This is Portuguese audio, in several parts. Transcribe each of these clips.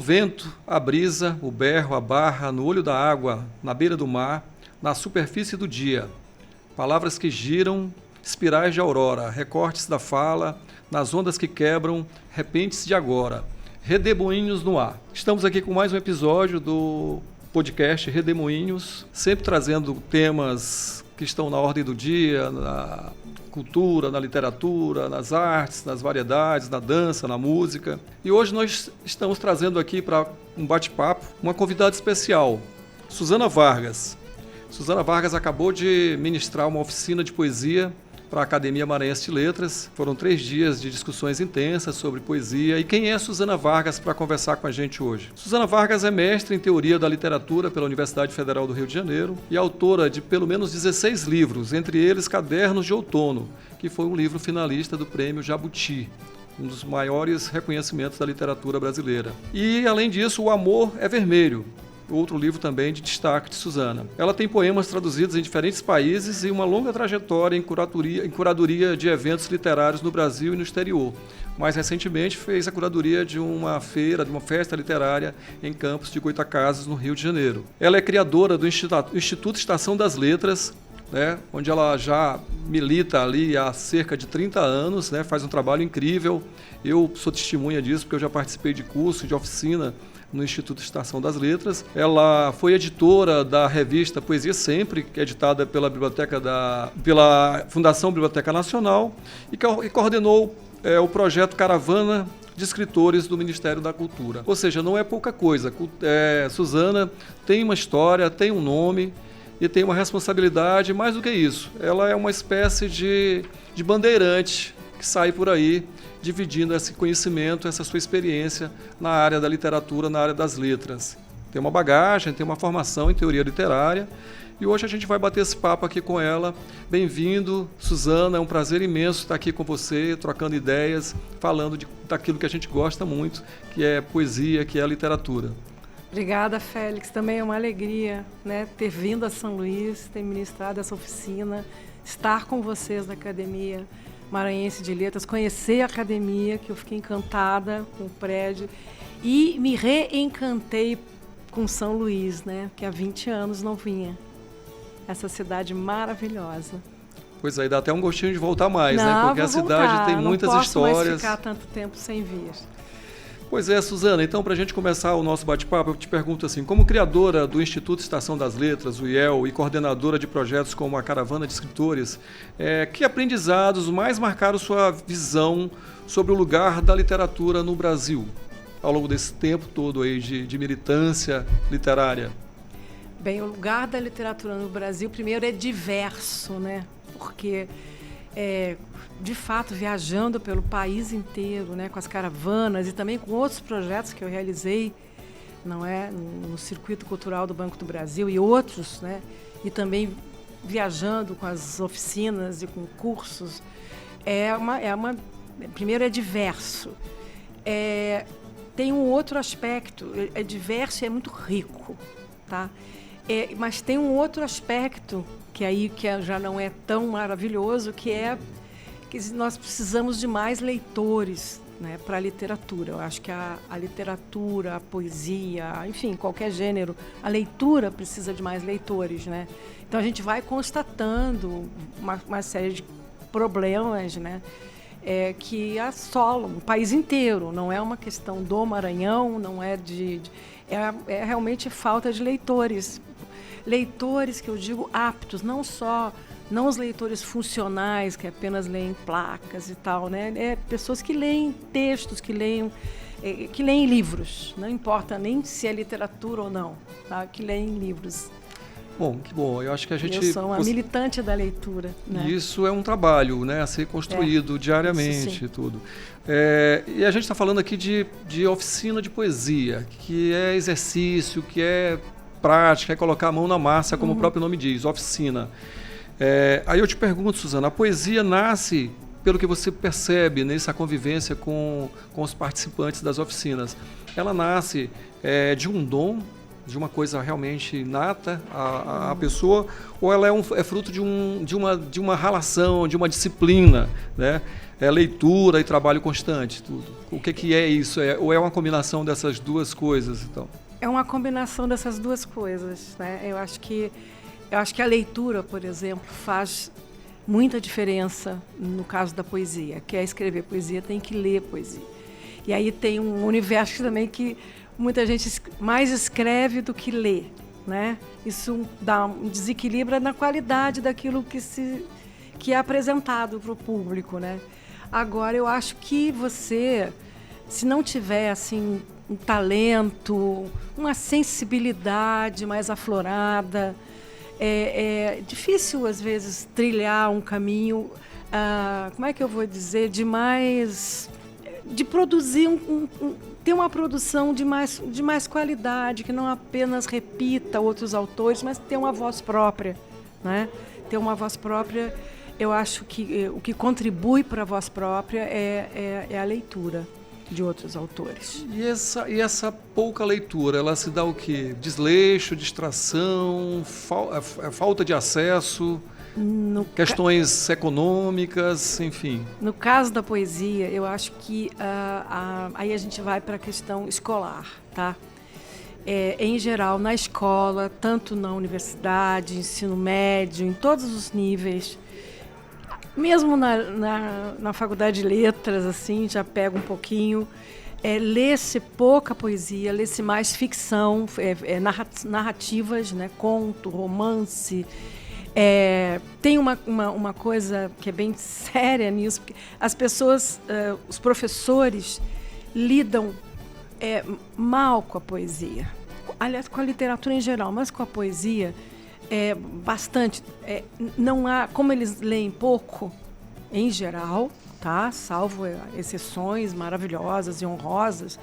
vento, a brisa, o berro, a barra, no olho da água, na beira do mar, na superfície do dia. Palavras que giram, espirais de aurora, recortes da fala, nas ondas que quebram, repentes de agora. Redemoinhos no ar. Estamos aqui com mais um episódio do podcast Redemoinhos, sempre trazendo temas que estão na ordem do dia, na cultura, na literatura, nas artes, nas variedades, na dança, na música. E hoje nós estamos trazendo aqui para um bate-papo uma convidada especial, Suzana Vargas. Suzana Vargas acabou de ministrar uma oficina de poesia para a Academia Maranhense de Letras. Foram 3 dias de discussões intensas sobre poesia. E quem é Suzana Vargas para conversar com a gente hoje? Suzana Vargas é mestre em Teoria da Literatura pela Universidade Federal do Rio de Janeiro e autora de pelo menos 16 livros, entre eles Cadernos de Outono, que foi um livro finalista do Prêmio Jabuti, um dos maiores reconhecimentos da literatura brasileira. E, além disso, O Amor é Vermelho, outro livro também de destaque de Suzana. Ela tem poemas traduzidos em diferentes países e uma longa trajetória em curadoria de eventos literários no Brasil e no exterior. Mais recentemente fez a curadoria de uma feira, de uma festa literária em Campos de Goytacazes, no Rio de Janeiro. Ela é criadora do Instituto Estação das Letras, onde ela já milita ali há cerca de 30 anos, faz um trabalho incrível. Eu sou testemunha disso, porque eu já participei de curso, de oficina no Instituto Estação das Letras. Ela foi editora da revista Poesia Sempre, que é editada pela Fundação Biblioteca Nacional, e coordenou o projeto Caravana de Escritores do Ministério da Cultura. Ou seja, não é pouca coisa. Suzana tem uma história, tem um nome e tem uma responsabilidade. Mais do que isso, ela é uma espécie de bandeirante que sai por aí dividindo esse conhecimento, essa sua experiência na área da literatura, na área das letras. Tem uma bagagem, tem uma formação em teoria literária e hoje a gente vai bater esse papo aqui com ela. Bem-vindo, Suzana, é um prazer imenso estar aqui com você, trocando ideias, falando daquilo que a gente gosta muito, que é poesia, que é a literatura. Obrigada, Félix. Também é uma alegria, ter vindo a São Luís, ter ministrado essa oficina, estar com vocês na Academia Maranhense de Letras, conhecer a academia, que eu fiquei encantada com o prédio, e me reencantei com São Luís, que há 20 anos não vinha. Essa cidade maravilhosa. Pois aí, dá até um gostinho de voltar mais, porque a cidade tem muitas histórias. Não posso mais ficar tanto tempo sem vir. Pois é, Suzana, então para a gente começar o nosso bate-papo, eu te pergunto assim, como criadora do Instituto Estação das Letras, o IEL, e coordenadora de projetos como a Caravana de Escritores, que aprendizados mais marcaram sua visão sobre o lugar da literatura no Brasil, ao longo desse tempo todo aí de militância literária? Bem, o lugar da literatura no Brasil, primeiro, é diverso, porque de fato, viajando pelo país inteiro, com as caravanas e também com outros projetos que eu realizei, no Circuito Cultural do Banco do Brasil e outros, e também viajando com as oficinas e com cursos, primeiro é diverso. Tem um outro aspecto, é diverso e é muito rico, tá? Mas tem um outro aspecto que já não é tão maravilhoso, que é que nós precisamos de mais leitores para a literatura. Eu acho que a literatura, a poesia, enfim, qualquer gênero, a leitura precisa de mais leitores. Então a gente vai constatando uma série de problemas que assolam o país inteiro. Não é uma questão do Maranhão, não é é realmente falta de leitores. Leitores que eu digo aptos, não os leitores funcionais, que apenas leem placas e tal, pessoas que leem textos, que leem livros, não importa nem se é literatura ou não, tá? Que leem livros. Bom, que bom. Eu acho que a gente... Eu sou uma militante da leitura. Isso é um trabalho, a ser construído diariamente e tudo. E a gente está falando aqui de oficina de poesia, que é exercício, que é prática, é colocar a mão na massa, como o próprio nome diz, oficina. Aí eu te pergunto, Suzana, a poesia nasce, pelo que você percebe nessa convivência com os participantes das oficinas, ela nasce de um dom, de uma coisa realmente inata à pessoa, ou ela é fruto de uma relação, de uma disciplina, né? É leitura e trabalho constante, tudo. O que é isso? Ou é uma combinação dessas duas coisas, então? É uma combinação dessas duas coisas, né? Eu acho que a leitura, por exemplo, faz muita diferença no caso da poesia. Quer escrever poesia, tem que ler poesia. E aí tem um universo também que muita gente mais escreve do que lê, né? Isso dá um desequilíbrio na qualidade daquilo que é apresentado para o público, né? Agora, eu acho que você, se não tiver assim um talento, uma sensibilidade mais aflorada, é difícil às vezes trilhar um caminho, como é que eu vou dizer, de produzir ter uma produção de mais qualidade, que não apenas repita outros autores, mas ter uma voz própria, né? Ter uma voz própria, eu acho que o que contribui para a voz própria é a leitura de outros autores. E essa pouca leitura, ela se dá o quê? Desleixo, distração, falta de acesso, questões econômicas, enfim. No caso da poesia, eu acho que aí a gente vai para a questão escolar, tá? Em geral, na escola, tanto na universidade, ensino médio, em todos os níveis, mesmo na faculdade de letras, assim, já pega um pouquinho, lê-se pouca poesia, lê-se mais ficção, narrativas, né? Conto, romance. Tem uma coisa que é bem séria nisso, porque as pessoas, os professores, lidam mal com a poesia. Aliás, com a literatura em geral, mas com a poesia, bastante. Não há, como eles leem pouco, em geral, tá? Salvo exceções maravilhosas e honrosas,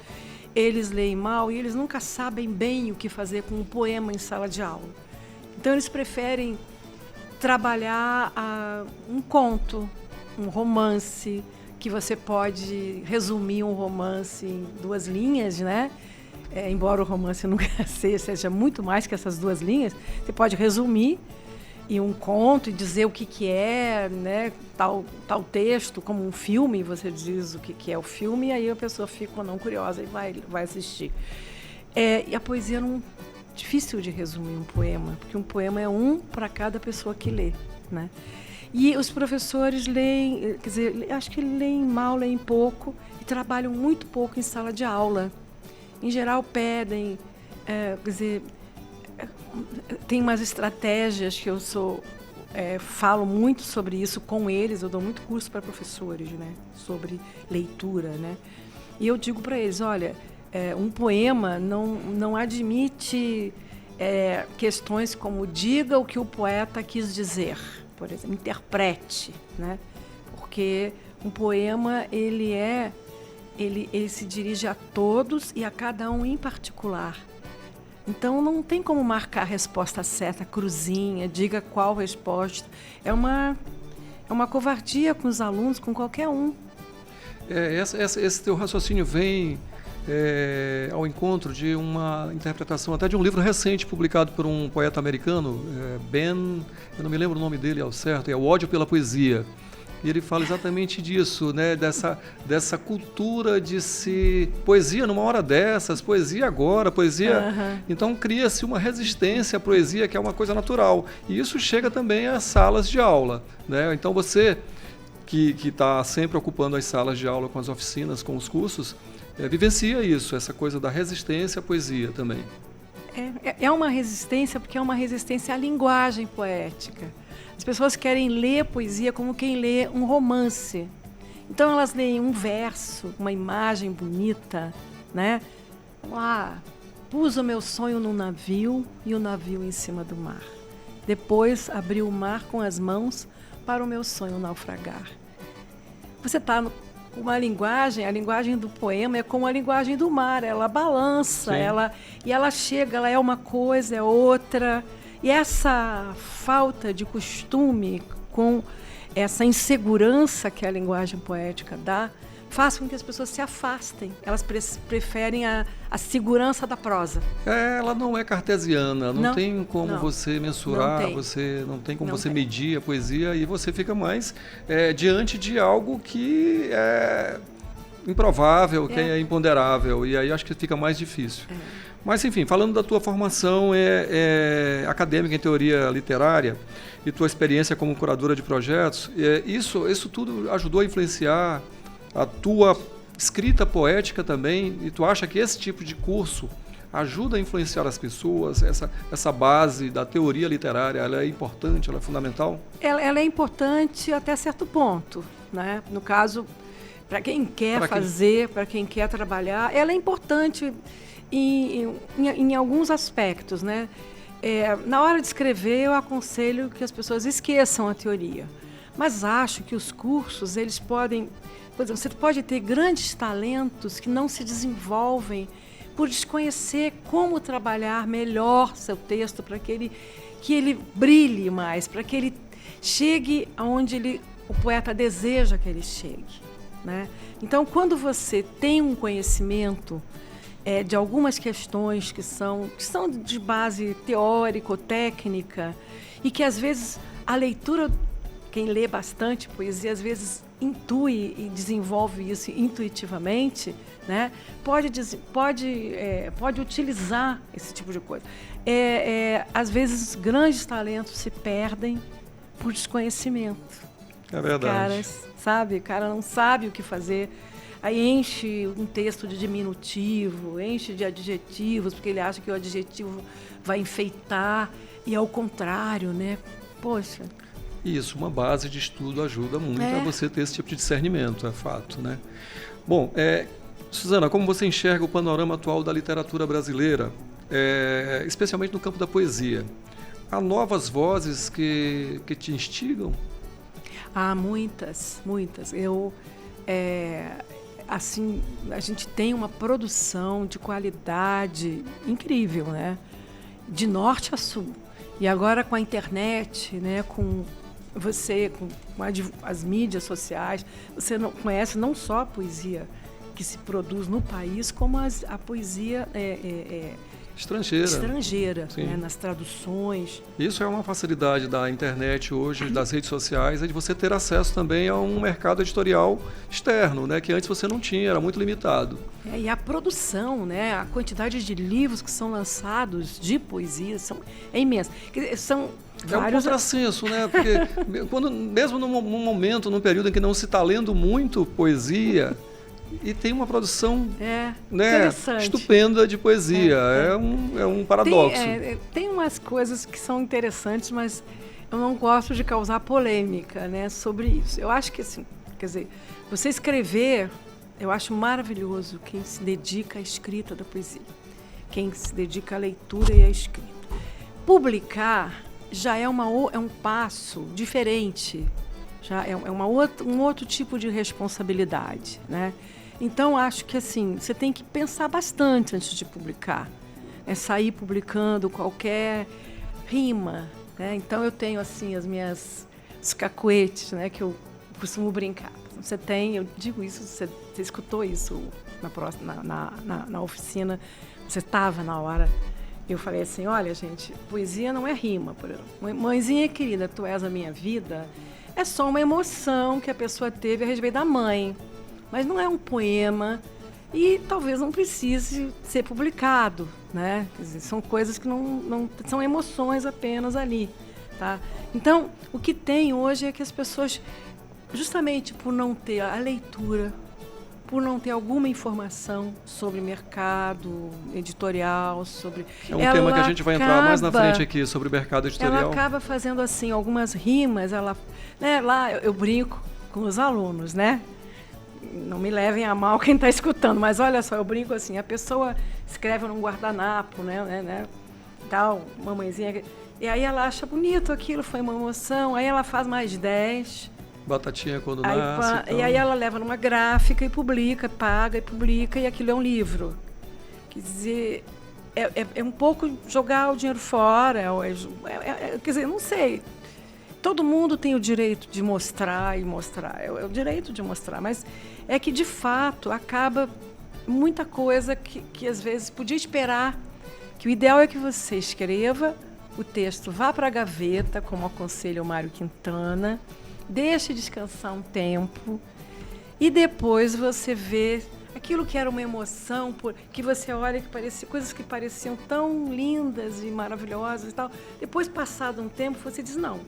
eles leem mal e eles nunca sabem bem o que fazer com um poema em sala de aula. Então, eles preferem trabalhar um conto, um romance, que você pode resumir um romance em 2 linhas, né? Embora o romance nunca seja muito mais que essas 2 linhas, você pode resumir em um conto e dizer o que é, né? Tal texto, como um filme, você diz o que é o filme, e aí a pessoa fica ou não curiosa e vai assistir. E a poesia não... difícil de resumir um poema, porque um poema é um para cada pessoa que lê, né? E os professores leem, quer dizer, acho que leem mal, leem pouco e trabalham muito pouco em sala de aula. Em geral, pedem, quer dizer, tem umas estratégias que eu falo muito sobre isso com eles, eu dou muito curso para professores, né? Sobre leitura, né? E eu digo para eles, olha, um poema não admite questões como diga o que o poeta quis dizer, por exemplo, interprete, né? Porque um poema ele se dirige a todos e a cada um em particular. Então não tem como marcar a resposta certa, cruzinha, diga qual resposta. É uma covardia com os alunos, com qualquer um. Esse teu raciocínio vem ao encontro de uma interpretação até de um livro recente publicado por um poeta americano, eu não me lembro o nome dele ao certo, é O Ódio pela Poesia. E ele fala exatamente disso, né? Dessa cultura de poesia numa hora dessas, poesia agora, poesia... Uhum. Então cria-se uma resistência à poesia, que é uma coisa natural. E isso chega também às salas de aula, né? Então você, que está sempre ocupando as salas de aula com as oficinas, com os cursos, vivencia isso, essa coisa da resistência à poesia também. É uma resistência, porque é uma resistência à linguagem poética. As pessoas querem ler poesia como quem lê um romance. Então elas leem um verso, uma imagem bonita, né? Pus o meu sonho num navio e o navio em cima do mar. Depois abri o mar com as mãos para o meu sonho naufragar. Você está com uma linguagem, a linguagem do poema é como a linguagem do mar, ela balança, ela chega, ela é uma coisa, é outra. E essa falta de costume com essa insegurança que a linguagem poética dá, faz com que as pessoas se afastem. Elas preferem a segurança da prosa. Ela não é cartesiana, não tem como você mensurar, você não tem como você medir a poesia, e você fica mais diante de algo que é improvável, que é imponderável, e aí acho que fica mais difícil. Mas, enfim, falando da tua formação acadêmica em teoria literária e tua experiência como curadora de projetos, isso tudo ajudou a influenciar a tua escrita poética também? E tu acha que esse tipo de curso ajuda a influenciar as pessoas? Essa base da teoria literária, ela é importante, ela é fundamental? Ela é importante até certo ponto, né? No caso, para quem quer fazer, para quem quer trabalhar, ela é importante em alguns aspectos, né? Na hora de escrever, eu aconselho que as pessoas esqueçam a teoria. Mas acho que os cursos, eles podem... Por exemplo, você pode ter grandes talentos que não se desenvolvem por desconhecer como trabalhar melhor seu texto para que ele brilhe mais, para que ele chegue aonde o poeta deseja que ele chegue, né? Então, quando você tem um conhecimento de algumas questões que são de base teórico-técnica e que, às vezes, a leitura, quem lê bastante poesia, às vezes intui e desenvolve isso intuitivamente, né? Pode utilizar esse tipo de coisa. Às vezes, grandes talentos se perdem por desconhecimento. É verdade. O cara não sabe o que fazer. Aí enche um texto de diminutivo, enche de adjetivos, porque ele acha que o adjetivo vai enfeitar, e é o contrário, né? Poxa. Isso, uma base de estudo ajuda muito a você ter esse tipo de discernimento, é fato, né? Bom, Suzana, como você enxerga o panorama atual da literatura brasileira, especialmente no campo da poesia? Há novas vozes que te instigam? Há muitas. Assim, a gente tem uma produção de qualidade incrível, né? De norte a sul. E agora com a internet, né? Com as mídias sociais, você conhece não só a poesia que se produz no país, como a poesia estrangeira, né, nas traduções. Isso é uma facilidade da internet hoje, das redes sociais, de você ter acesso também a um mercado editorial externo, né, que antes você não tinha, era muito limitado. E a produção, né, a quantidade de livros que são lançados de poesia é imensa. São vários... um contrassenso, né? Porque mesmo num momento, num período em que não se está lendo muito poesia, e tem uma produção estupenda de poesia. É um paradoxo. Tem umas coisas que são interessantes, mas eu não gosto de causar polêmica, né, sobre isso. Eu acho que, assim, quer dizer, você escrever, eu acho maravilhoso quem se dedica à escrita da poesia, quem se dedica à leitura e à escrita. Publicar já é um passo diferente, já é um outro tipo de responsabilidade, né? Então, acho que assim, você tem que pensar bastante antes de publicar. Sair publicando qualquer rima, né? Então, eu tenho assim os cacuetes, né, que eu costumo brincar. Eu digo isso, você escutou isso na oficina, você estava na hora. Eu falei assim, olha, gente, poesia não é rima. Por exemplo. Mãezinha querida, tu és a minha vida, é só uma emoção que a pessoa teve a respeito da mãe. Mas não é um poema e talvez não precise ser publicado, né? Quer dizer, são coisas que não são emoções apenas ali, tá? Então, o que tem hoje é que as pessoas, justamente por não ter a leitura, por não ter alguma informação sobre mercado editorial, sobre... É um tema que a gente vai entrar mais na frente aqui, sobre o mercado editorial. Ela acaba fazendo, assim, algumas rimas, né, lá eu brinco com os alunos, né? Não me levem a mal quem está escutando, mas olha só, eu brinco assim, a pessoa escreve num guardanapo, né, tal, mamãezinha, e aí ela acha bonito aquilo, foi uma emoção, aí ela faz mais 10. Batatinha quando nasce. E aí ela leva numa gráfica e publica, paga e publica, e aquilo é um livro. Quer dizer, é um pouco jogar o dinheiro fora, quer dizer, não sei. todo mundo tem o direito de mostrar e mostrar, é o direito de mostrar, mas é que, de fato, acaba muita coisa que às vezes podia esperar, que o ideal é que você escreva o texto, vá para a gaveta, como aconselha o Mário Quintana, deixe descansar um tempo e depois você vê aquilo que era uma emoção, que você olha, que parecia, coisas que pareciam tão lindas e maravilhosas e tal. Depois, passado um tempo, você diz, não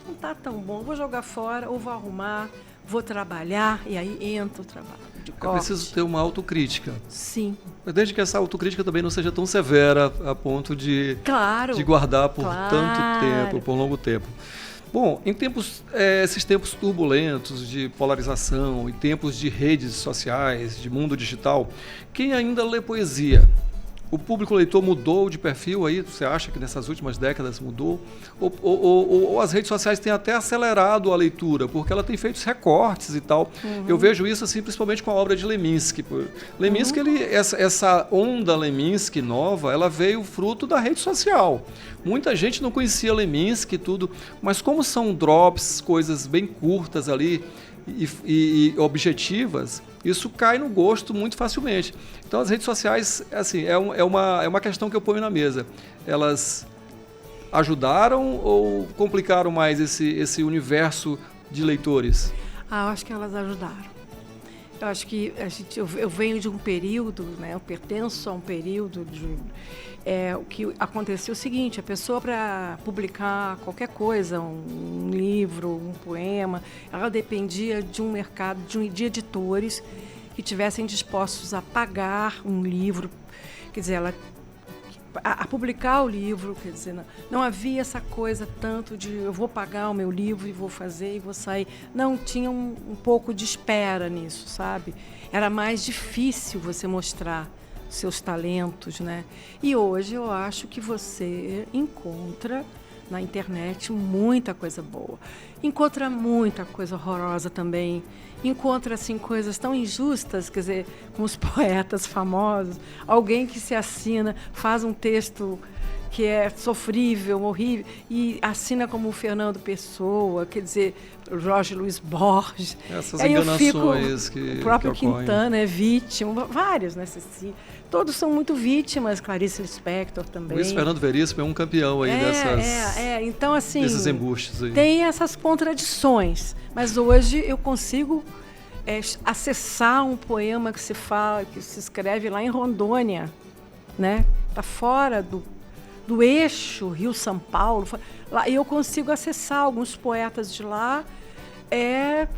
está tão bom, vou jogar fora ou vou arrumar, vou trabalhar, e aí entra o trabalho de corte. É preciso ter uma autocrítica. Sim. Mas desde que essa autocrítica também não seja tão severa a ponto de guardar por tanto tempo, por longo tempo. Bom, em esses tempos turbulentos de polarização e tempos de redes sociais, de mundo digital, quem ainda lê poesia? O público leitor mudou de perfil aí? Você acha que nessas últimas décadas mudou? Ou as redes sociais têm até acelerado a leitura, porque ela tem feito recortes e tal. Uhum. Eu vejo isso assim, principalmente com a obra de Leminski. Leminski, essa onda Leminski nova, ela veio fruto da rede social. Muita gente não conhecia Leminski e tudo, mas como são drops, coisas bem curtas ali, e objetivas, isso cai no gosto muito facilmente. Então as redes sociais, assim, é uma questão que eu ponho na mesa. Elas ajudaram ou complicaram mais esse universo de leitores? Eu acho que elas ajudaram. Eu acho que eu venho de um período, né, eu pertenço a um período o que aconteceu o seguinte, a pessoa, para publicar qualquer coisa, um livro, um poema, ela dependia de um mercado, de editores que tivessem dispostos a pagar um livro, quer dizer, a publicar o livro, quer dizer, não havia essa coisa tanto de eu vou pagar o meu livro e vou fazer e vou sair. Não, tinha um pouco de espera nisso, sabe? Era mais difícil você mostrar seus talentos, né? E hoje eu acho que você encontra na internet muita coisa boa. Encontra muita coisa horrorosa também. Encontra, assim, coisas tão injustas, quer dizer, com os poetas famosos. Alguém que se assina, faz um texto que é sofrível, horrível, e assina como Fernando Pessoa, quer dizer, Jorge Luiz Borges. Essas enganações o próprio Quintana é vítima, vários, né, Ceci? Todos são muito vítimas, Clarice Lispector também. Luiz Fernando Veríssimo é um campeão aí então, assim, desses embustes aí. Tem essas contradições, mas hoje eu consigo acessar um poema que se escreve lá em Rondônia, né? Está fora do eixo Rio-São Paulo. Lá, eu consigo acessar alguns poetas de lá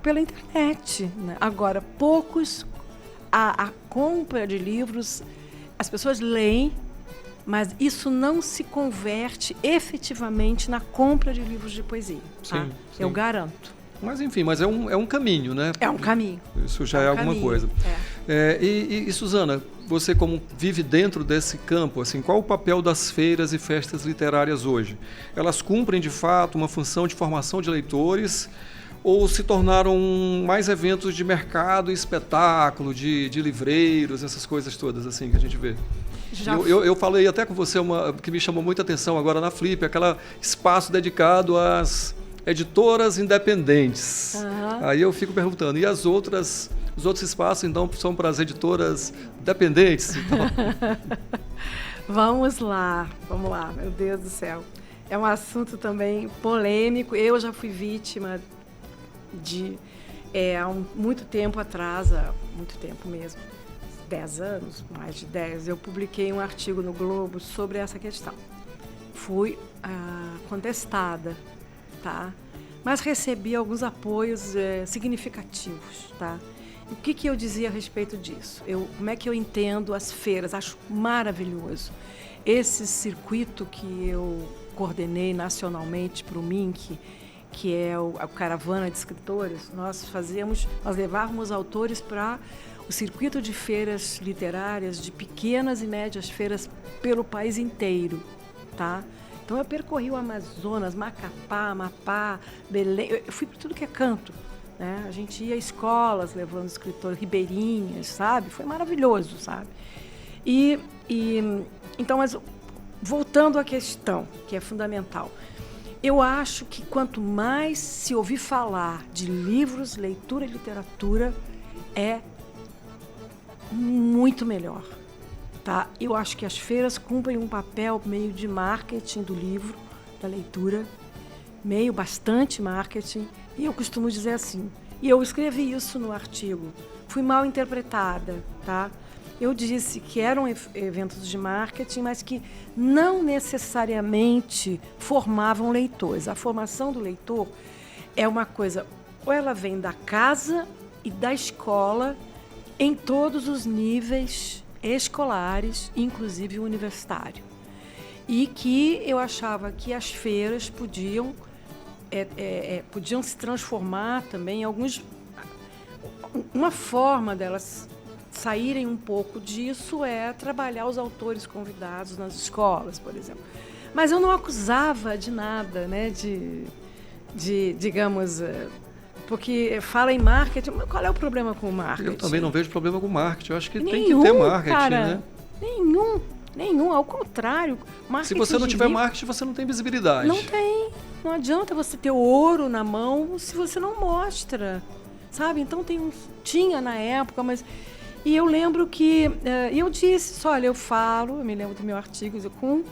pela internet, né? Agora, poucos, a compra de livros, as pessoas leem, mas isso não se converte efetivamente na compra de livros de poesia. Tá? Sim. Eu garanto. Mas, enfim, é um caminho, né? É um caminho. Isso já é alguma coisa. E, Suzana, você como vive dentro desse campo, assim, qual o papel das feiras e festas literárias hoje? Elas cumprem, de fato, uma função de formação de leitores ou se tornaram mais eventos de mercado e espetáculo, de livreiros, essas coisas todas assim que a gente vê? Eu falei até com você que me chamou muita atenção agora na Flip, aquele espaço dedicado às editoras independentes. Uhum. Aí eu fico perguntando, e os outros espaços, então, são para as editoras dependentes? Então? Vamos lá, meu Deus do céu. É um assunto também polêmico. Eu já fui vítima há muito tempo atrás, há muito tempo mesmo, 10 anos, mais de 10, eu publiquei um artigo no Globo sobre essa questão. Fui contestada, tá? Mas recebi alguns apoios significativos, tá? E o que eu dizia a respeito disso? Como é que eu entendo as feiras? Acho maravilhoso. Esse circuito que eu coordenei nacionalmente para o MINC, que é a caravana de escritores, nós levávamos autores para o circuito de feiras literárias, de pequenas e médias feiras pelo país inteiro, tá? Então eu percorri o Amazonas, Macapá, Amapá, Belém, eu fui para tudo que é canto, né? A gente ia a escolas levando escritores, ribeirinhas, sabe? Foi maravilhoso, sabe? Então, mas voltando à questão, que é fundamental, Eu acho que quanto mais se ouvir falar de livros, leitura e literatura, é muito melhor. Tá? Eu acho que as feiras cumprem um papel meio de marketing do livro, da leitura, meio bastante marketing, e eu costumo dizer assim, e eu escrevi isso no artigo, fui mal interpretada, tá? Eu disse que eram eventos de marketing, mas que não necessariamente formavam leitores. A formação do leitor é uma coisa, ou ela vem da casa e da escola, em todos os níveis escolares, inclusive o universitário. E que eu achava que as feiras podiam se transformar também em alguns... Uma forma delas saírem um pouco disso é trabalhar os autores convidados nas escolas, por exemplo. Mas eu não acusava de nada, né? Digamos, porque fala em marketing, mas qual é o problema com o marketing? Eu também não vejo problema com marketing. Eu acho que nenhum, tem que ter marketing, cara, né? Nenhum, ao contrário. Se você não tiver marketing, você não tem visibilidade. Não tem. Não adianta você ter ouro na mão se você não mostra, sabe? Então tinha na época, mas... E eu lembro que eu disse, olha, eu me lembro do meu artigo, com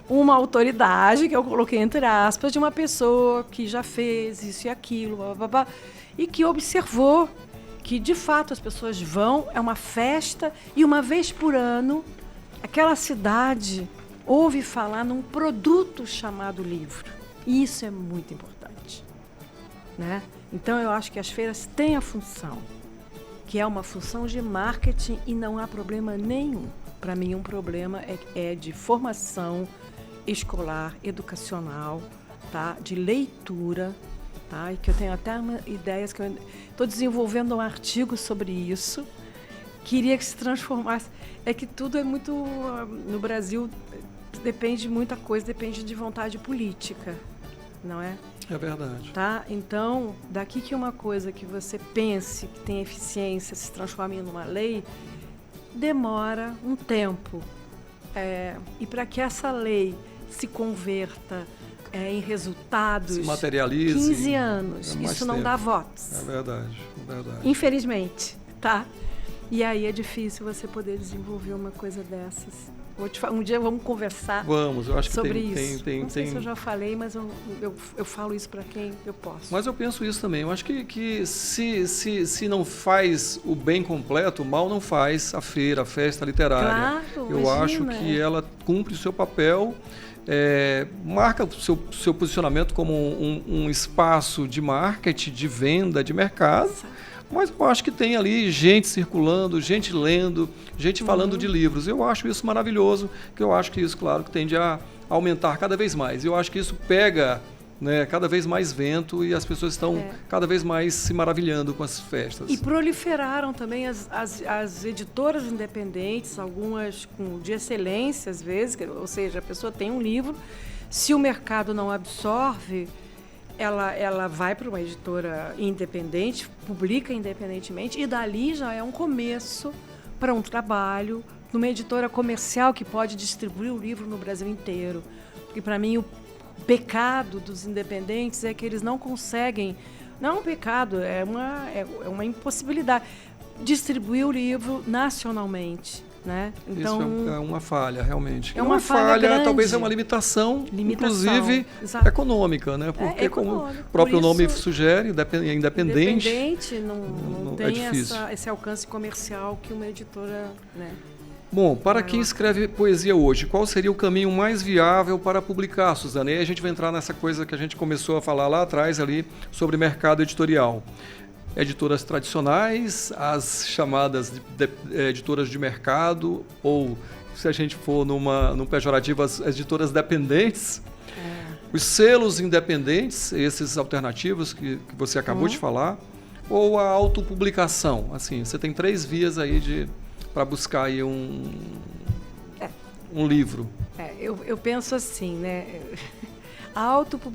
uma autoridade, que eu coloquei entre aspas, de uma pessoa que já fez isso e aquilo, blá, blá, blá, e que observou que, de fato, as pessoas vão, é uma festa, e uma vez por ano, aquela cidade ouve falar num produto chamado livro. E isso é muito importante, né? Então, eu acho que as feiras têm a função, que é uma função de marketing, e não há problema nenhum. Para mim, um problema é de formação escolar, educacional, tá? De leitura, tá? E que eu tenho até ideias que eu estou desenvolvendo um artigo sobre isso. Queria que se transformasse. É que tudo é muito... No Brasil, depende de muita coisa, depende de vontade política, não é? É verdade. Tá? Então, daqui que uma coisa que você pense que tem eficiência se transforma em uma lei, demora um tempo. E para que essa lei se converta em resultados... Se materialize. 15 anos. Isso não dá votos. É verdade. Infelizmente, tá? E aí é difícil você poder desenvolver uma coisa dessas. Um dia vamos conversar eu acho que sobre isso. Não sei se eu já falei, mas eu falo isso para quem eu posso. Mas eu penso isso também. Eu acho que se não faz o bem completo, o mal não faz a feira, a festa literária. Claro, eu imagina. acho que ela cumpre o seu papel, marca o seu posicionamento como um espaço de marketing, de venda, de mercado. Exato. Mas eu acho que tem ali gente circulando, gente lendo, gente falando de livros. Eu acho isso maravilhoso, que eu acho que isso, claro, que tende a aumentar cada vez mais. Eu acho que isso pega, né, cada vez mais vento, e as pessoas estão cada vez mais se maravilhando com as festas. E proliferaram também as editoras independentes, algumas de excelência às vezes, ou seja, a pessoa tem um livro, se o mercado não absorve... Ela vai para uma editora independente, publica independentemente, e dali já é um começo para um trabalho numa editora comercial que pode distribuir o livro no Brasil inteiro. Porque, para mim, o pecado dos independentes é que eles não conseguem... Não é um pecado, é uma impossibilidade. Distribuir o livro nacionalmente. Né? Então, isso é uma falha, realmente. É uma falha grande. Talvez é uma limitação. Inclusive econômica, né? Porque, como o próprio nome sugere, é independente. Não tem esse alcance comercial que uma editora... Né? Bom, para quem escreve poesia hoje, qual seria o caminho mais viável para publicar, Suzana? E aí a gente vai entrar nessa coisa que a gente começou a falar lá atrás, ali, sobre mercado editorial. Editoras tradicionais, as chamadas editoras de mercado, ou, se a gente for num pejorativo, as editoras dependentes, os selos independentes, esses alternativos que você acabou de falar, ou a autopublicação. Assim, você tem 3 vias aí para buscar aí um livro. Eu penso assim, né?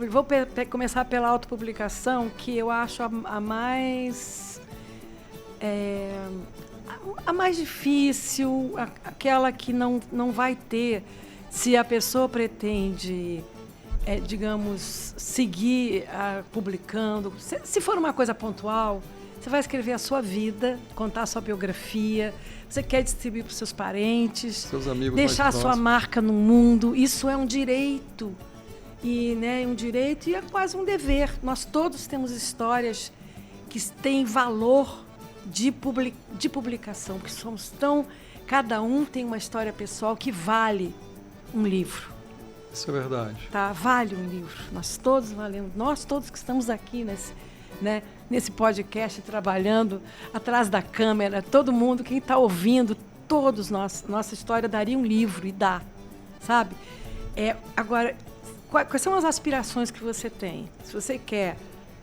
Vou começar pela autopublicação, que eu acho a mais difícil, aquela que não vai ter, se a pessoa pretende digamos, seguir publicando. Se for uma coisa pontual, você vai escrever a sua vida, contar a sua biografia, você quer distribuir para os seus parentes, seus amigos, deixar a sua marca no mundo. Isso é um direito, um direito e é quase um dever. Nós todos temos histórias que têm valor de publicação, porque somos cada um tem uma história pessoal que vale um livro. Isso é verdade. Tá? Vale um livro. Nós todos valemos. Nós todos que estamos aqui nesse podcast, trabalhando atrás da câmera, todo mundo, quem está ouvindo, todos nós, nossa história daria um livro e dá, sabe? Agora, quais são as aspirações que você tem? Se você quer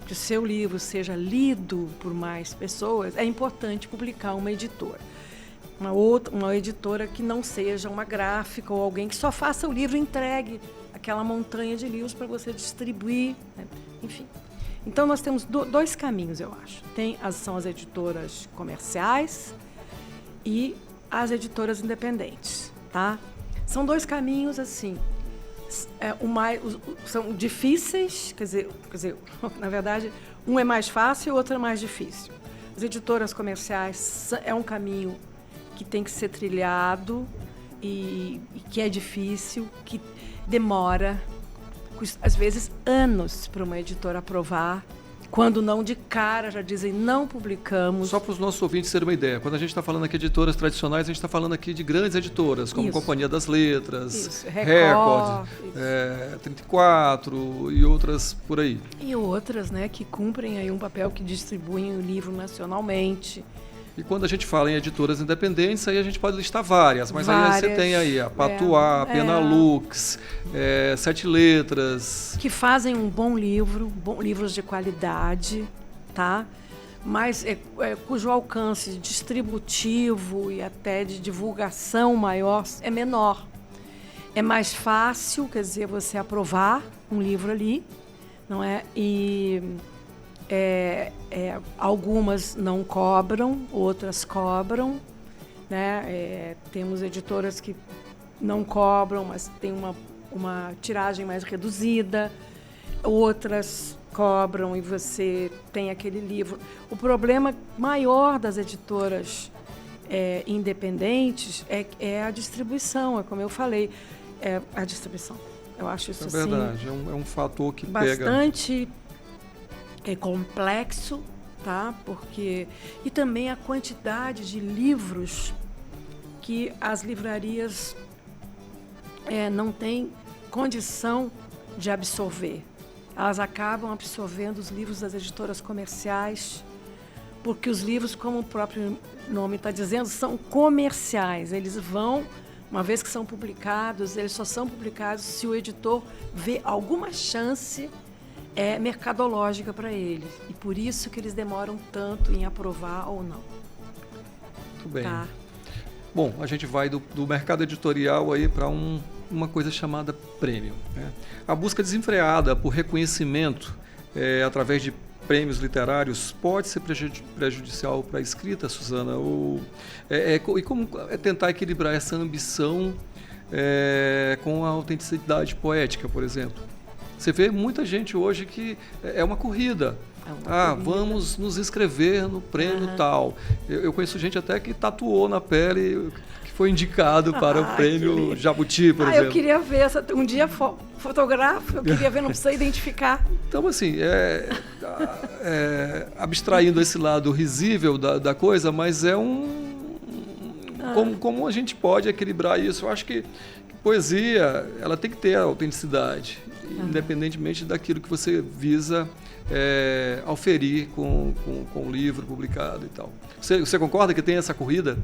que o seu livro seja lido por mais pessoas, é importante publicar uma editora. Uma editora que não seja uma gráfica ou alguém que só faça o livro e entregue aquela montanha de livros para você distribuir, né? Enfim. Então, nós temos dois caminhos, eu acho. São as editoras comerciais e as editoras independentes, tá? São dois caminhos, assim, são difíceis, quer dizer, na verdade, um é mais fácil e o outro é mais difícil. As editoras comerciais é um caminho que tem que ser trilhado e que é difícil, que demora, às vezes, anos para uma editora aprovar. Quando não, de cara, já dizem, não publicamos. Só para os nossos ouvintes terem uma ideia, quando a gente está falando aqui de editoras tradicionais, a gente está falando aqui de grandes editoras, como Companhia das Letras, Record, 34 e outras por aí. E outras, né, que cumprem aí um papel, que distribuem o livro nacionalmente. E quando a gente fala em editoras independentes, aí a gente pode listar várias, mas aí você tem aí a Patuá, Penalux, Sete Letras. Que fazem um bom livro, livros de qualidade, tá? Mas cujo alcance distributivo e até de divulgação maior é menor. É mais fácil, quer dizer, você aprovar um livro ali, não é? E algumas não cobram, outras cobram, né? Temos editoras que não cobram, mas tem uma tiragem mais reduzida, outras cobram e você tem aquele livro. O problema maior das editoras independentes é a distribuição, como eu falei, a distribuição. Eu acho isso verdade, é um fator que bastante complexo, tá? E também a quantidade de livros que as livrarias não têm condição de absorver. Elas acabam absorvendo os livros das editoras comerciais, porque os livros, como o próprio nome está dizendo, são comerciais. Eles vão, uma vez que são publicados, eles só são publicados se o editor vê alguma chance mercadológica para eles. E por isso que eles demoram tanto em aprovar ou não. Muito bem. Tá. Bom, a gente vai do mercado editorial aí para uma coisa chamada prêmio, né? A busca desenfreada por reconhecimento através de prêmios literários pode ser prejudicial para a escrita, Suzana? E como tentar equilibrar essa ambição com a autenticidade poética, por exemplo? Você vê muita gente hoje que é uma corrida. Vamos nos inscrever no prêmio tal. Eu conheço gente até que tatuou na pele, que foi indicado para o prêmio Jabuti, por exemplo. Eu queria ver, um dia fotográfico, eu queria ver, não precisa identificar. Então, assim, abstraindo esse lado risível da coisa, mas como a gente pode equilibrar isso? Eu acho que poesia, ela tem que ter a autenticidade, independentemente daquilo que você visa auferir com o livro publicado e tal. Você concorda que tem essa corrida?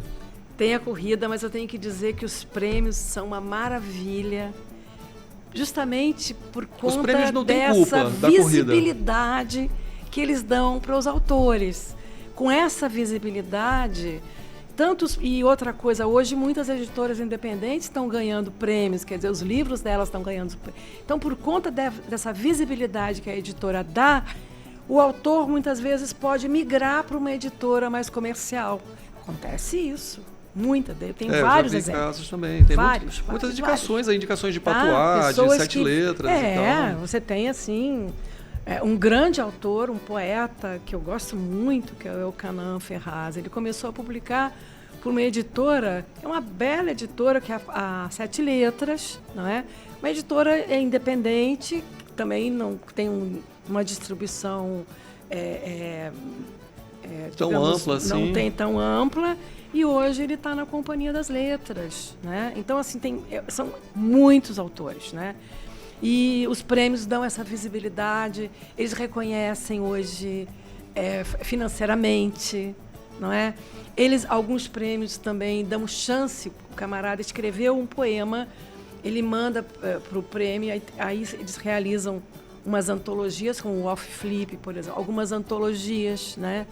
Tem a corrida, mas eu tenho que dizer que os prêmios são uma maravilha, justamente por conta dessa visibilidade que eles dão para os autores. Com essa visibilidade, e outra coisa, hoje muitas editoras independentes estão ganhando prêmios, quer dizer, os livros delas estão ganhando prêmios. Então, por conta dessa visibilidade que a editora dá, o autor muitas vezes pode migrar para uma editora mais comercial. Acontece isso, Tem vários já vi exemplos. casos também. Tem Vários, muitas vários. indicações aí, indicações de patuá, de pessoas 7 letras e tal. Você tem, assim, um grande autor, um poeta que eu gosto muito, que é o Elkanan Ferraz. Ele começou a publicar por uma editora, é uma bela editora, que é a 7 Letras, não é? Uma editora independente, que também não tem uma distribuição tão digamos, ampla assim. Não tem tão ampla. E hoje ele está na Companhia das Letras, né? Então, assim, são muitos autores, né? E os prêmios dão essa visibilidade, eles reconhecem hoje financeiramente, não é? Alguns prêmios também dão chance, o camarada escreveu um poema, ele manda para o prêmio, aí eles realizam umas antologias, como o Wolf Flip, por exemplo, algumas antologias, né?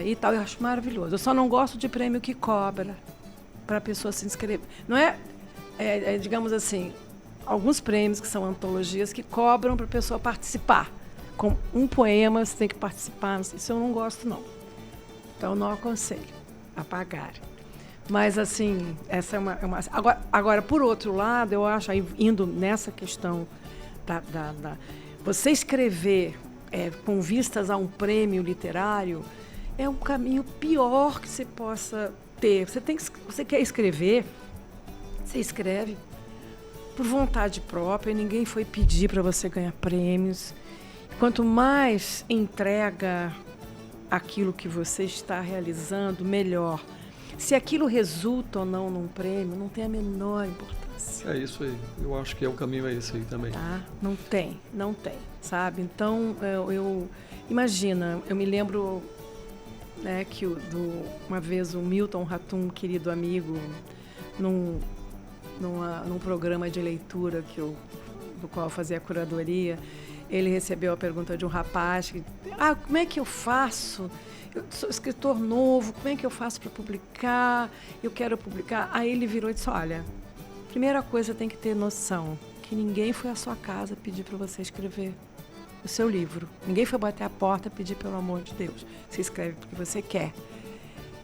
E tal, eu acho maravilhoso. Eu só não gosto de prêmio que cobra para a pessoa se inscrever. Não digamos assim, alguns prêmios que são antologias que cobram para a pessoa participar. Com um poema você tem que participar, isso eu não gosto, não. Então, eu não aconselho a pagar. Mas, assim, essa é uma... Agora, por outro lado, eu acho, aí, indo nessa questão você escrever com vistas a um prêmio literário é um caminho pior que você possa ter. Você quer escrever, você escreve por vontade própria, ninguém foi pedir para você ganhar prêmios. Quanto mais entrega aquilo que você está realizando, melhor. Se aquilo resulta ou não num prêmio, não tem a menor importância. É isso aí. Eu acho que o caminho é esse aí também. Tá? Não tem, sabe? Então, imagina, eu me lembro, né, que uma vez o Milton Ratum, querido amigo, num programa de leitura do qual eu fazia a curadoria, ele recebeu a pergunta de um rapaz como é que eu faço? Eu sou escritor novo, como é que eu faço para publicar? Eu quero publicar. Aí ele virou e disse, olha, primeira coisa, tem que ter noção que ninguém foi à sua casa pedir para você escrever o seu livro. Ninguém foi bater a porta e pedir, pelo amor de Deus. Você escreve porque você quer.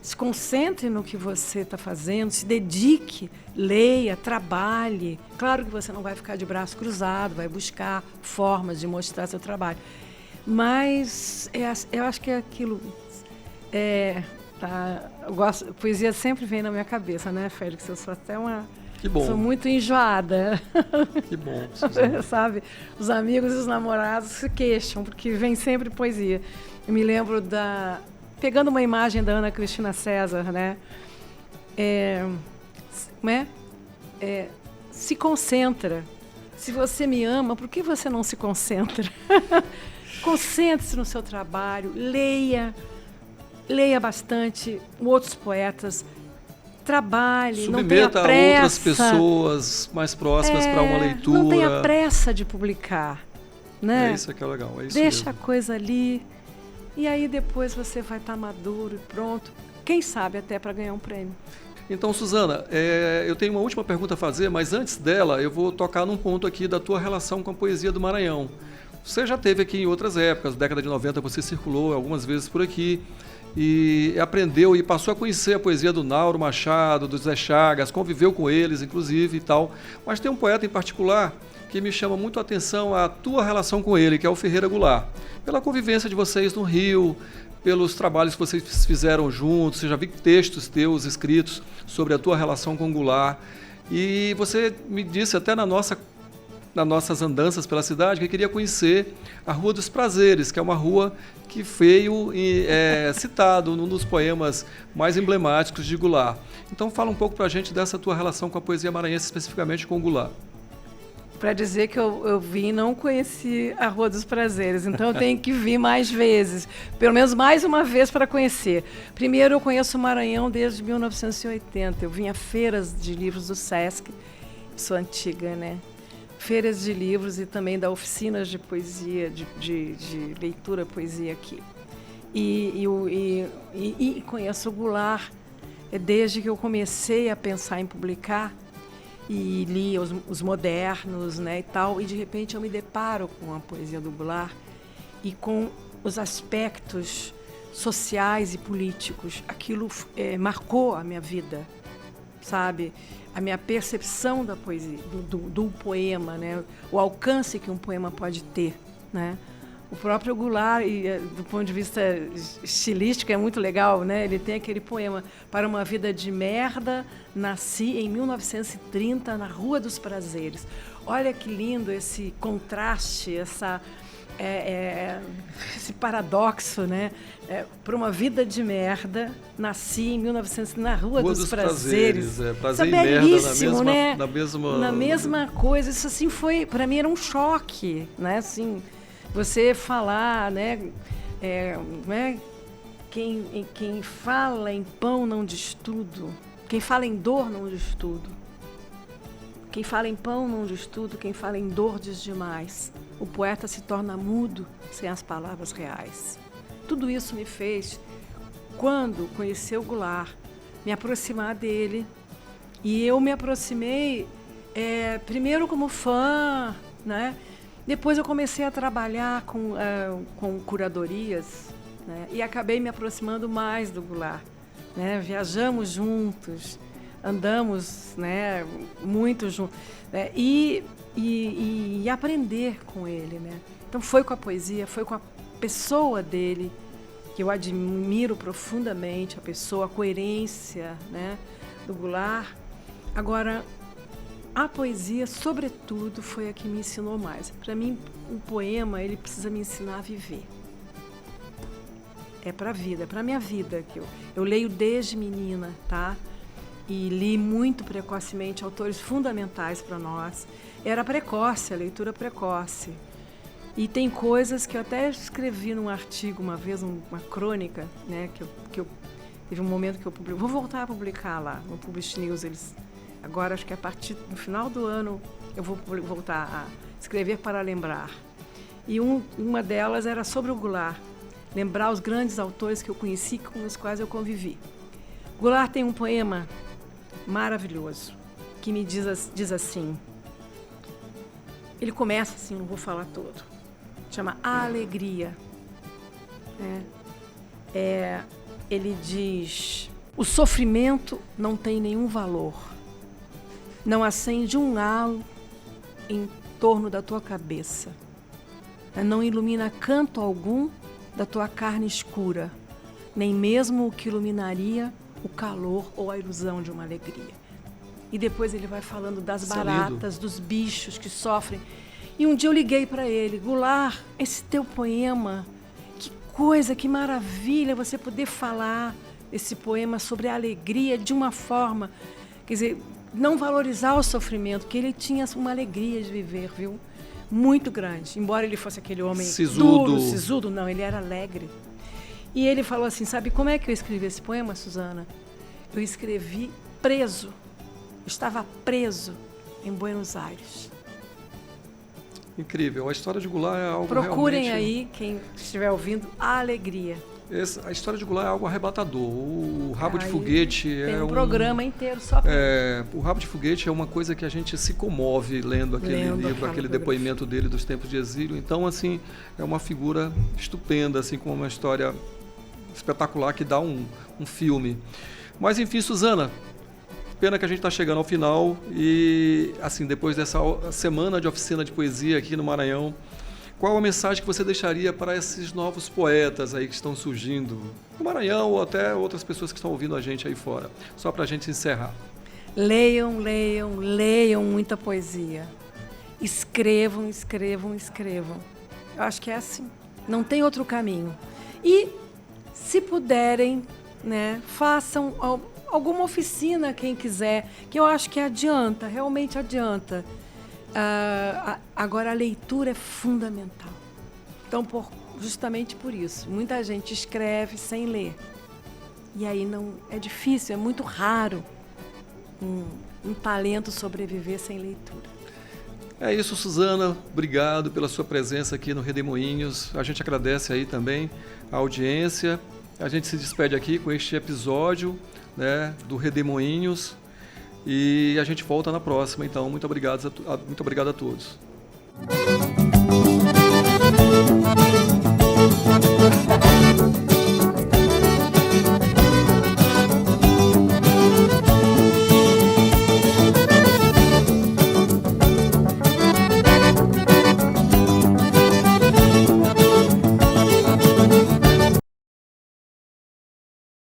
Se concentre no que você está fazendo, se dedique, leia, trabalhe. Claro que você não vai ficar de braço cruzado, vai buscar formas de mostrar seu trabalho. Mas eu acho que é aquilo... poesia sempre vem na minha cabeça, né, Félix? Eu sou até Que bom. Sou muito enjoada. Que bom. Sabe? Os amigos e os namorados se queixam, porque vem sempre poesia. Eu me lembro pegando uma imagem da Ana Cristina César, né? Se concentra. Se você me ama, por que você não se concentra? Concentre-se no seu trabalho, leia bastante outros poetas, trabalhe, não tenha pressa. Submeta a outras pessoas mais próximas para uma leitura. Não tenha pressa de publicar, né? É isso que é legal, é isso Deixa mesmo. a coisa ali e aí depois você vai estar maduro e pronto. Quem sabe até para ganhar um prêmio. Então, Suzana, eu tenho uma última pergunta a fazer, mas antes dela eu vou tocar num ponto aqui da tua relação com a poesia do Maranhão. Você já esteve aqui em outras épocas, década de 90 você circulou algumas vezes por aqui e aprendeu e passou a conhecer a poesia do Nauro Machado, do Zé Chagas, conviveu com eles, inclusive, e tal. Mas tem um poeta em particular que me chama muito a atenção a tua relação com ele, que é o Ferreira Goulart. Pela convivência de vocês no Rio, pelos trabalhos que vocês fizeram juntos, eu já vi textos teus escritos sobre a tua relação com Goulart. E você me disse até nas nossas andanças pela cidade que queria conhecer a Rua dos Prazeres, que é uma rua que veio citado num dos poemas mais emblemáticos de Goulart. Então fala um pouco para a gente dessa tua relação com a poesia maranhense, especificamente com Goulart. Para dizer que eu vim e não conheci a Rua dos Prazeres, então eu tenho que vir mais vezes, pelo menos mais uma vez para conhecer. Primeiro, eu conheço o Maranhão desde 1980, eu vim a feiras de livros do Sesc, sou antiga, né? Feiras de livros e também da oficinas de poesia, de leitura poesia aqui. E conheço o Goulart desde que eu comecei a pensar em publicar e li os modernos, né, e tal, e de repente eu me deparo com a poesia do Goulart e com os aspectos sociais e políticos. Aquilo marcou a minha vida, sabe? A minha percepção da poesia, do poema, né? O alcance que um poema pode ter, né? O próprio Goulart, do ponto de vista estilístico, é muito legal, né? Ele tem aquele poema Para uma Vida de Merda, nasci em 1930 na Rua dos Prazeres. Olha que lindo esse contraste, esse paradoxo, né? Para uma vida de merda, nasci em 1900 na Rua dos Prazeres. Prazer isso e belíssimo, merda na mesma coisa. Isso assim foi, para mim era um choque, né? Assim, você falar, né? Quem fala em pão não diz tudo. Quem fala em dor não diz tudo. Quem fala em pão não diz tudo. Quem fala em dor diz demais. O poeta se torna mudo sem as palavras reais. Tudo isso me fez, quando conheci o Goulart, me aproximar dele. E eu me aproximei primeiro como fã, né? Depois eu comecei a trabalhar com curadorias, né? E acabei me aproximando mais do Goulart, né? Viajamos juntos, andamos, né? Muito juntos, né? E aprender com ele, né? Então foi com a poesia, foi com a pessoa dele, que eu admiro profundamente, a coerência, né, do Goulart. Agora, a poesia, sobretudo, foi a que me ensinou mais. Para mim, o poema, ele precisa me ensinar a viver. É para a vida, é para a minha vida. Que eu leio desde menina, tá? E li muito precocemente autores fundamentais para nós. Era precoce, a leitura precoce. E tem coisas que eu até escrevi num artigo uma vez, uma crônica, né, que eu teve um momento que eu publiquei. Vou voltar a publicar lá no Publish News. Agora, acho que a partir do final do ano, eu vou voltar a escrever para lembrar. E uma delas era sobre o Goulart. Lembrar os grandes autores que eu conheci, com os quais eu convivi. Goulart tem um poema maravilhoso, que me diz assim. Ele começa assim, não vou falar todo. Chama A Alegria. Ele diz: o sofrimento não tem nenhum valor. Não acende um halo em torno da tua cabeça. Não ilumina canto algum da tua carne escura, nem mesmo o que iluminaria o calor ou a ilusão de uma alegria. E depois ele vai falando das baratas, dos bichos que sofrem. E um dia eu liguei para ele: Goulart, esse teu poema, que coisa, que maravilha você poder falar esse poema sobre a alegria de uma forma, quer dizer, não valorizar o sofrimento, porque ele tinha uma alegria de viver, viu? Muito grande. Embora ele fosse aquele homem duro, sisudo, não, ele era alegre. E ele falou assim: sabe como é que eu escrevi esse poema, Suzana? Eu escrevi preso. Eu estava preso em Buenos Aires. Incrível. A história de Goulart é algo Procurem realmente... aí, quem estiver ouvindo, A Alegria. A história de Goulart é algo arrebatador. O Rabo de Foguete tem um programa inteiro só para... O Rabo de Foguete é uma coisa que a gente se comove lendo aquele livro, aquele depoimento dele dos tempos de exílio. Então, assim, é uma figura estupenda, assim, com uma história espetacular que dá um filme. Mas, enfim, Suzana, pena que a gente está chegando ao final e, assim, depois dessa semana de oficina de poesia aqui no Maranhão, qual a mensagem que você deixaria para esses novos poetas aí que estão surgindo no Maranhão ou até outras pessoas que estão ouvindo a gente aí fora? Só para a gente encerrar. Leiam, leiam, leiam muita poesia. Escrevam, escrevam, escrevam. Eu acho que é assim. Não tem outro caminho. E, se puderem, né, façam alguma oficina, quem quiser, que eu acho que adianta, realmente adianta. Agora, a leitura é fundamental. Então, justamente por isso, muita gente escreve sem ler. E aí não é difícil, é muito raro um talento sobreviver sem leitura. É isso, Suzana. Obrigado pela sua presença aqui no Redemoinhos. A gente agradece aí também a audiência. A gente se despede aqui com este episódio, né, do Redemoinhos. E a gente volta na próxima, então. Muito obrigado a todos.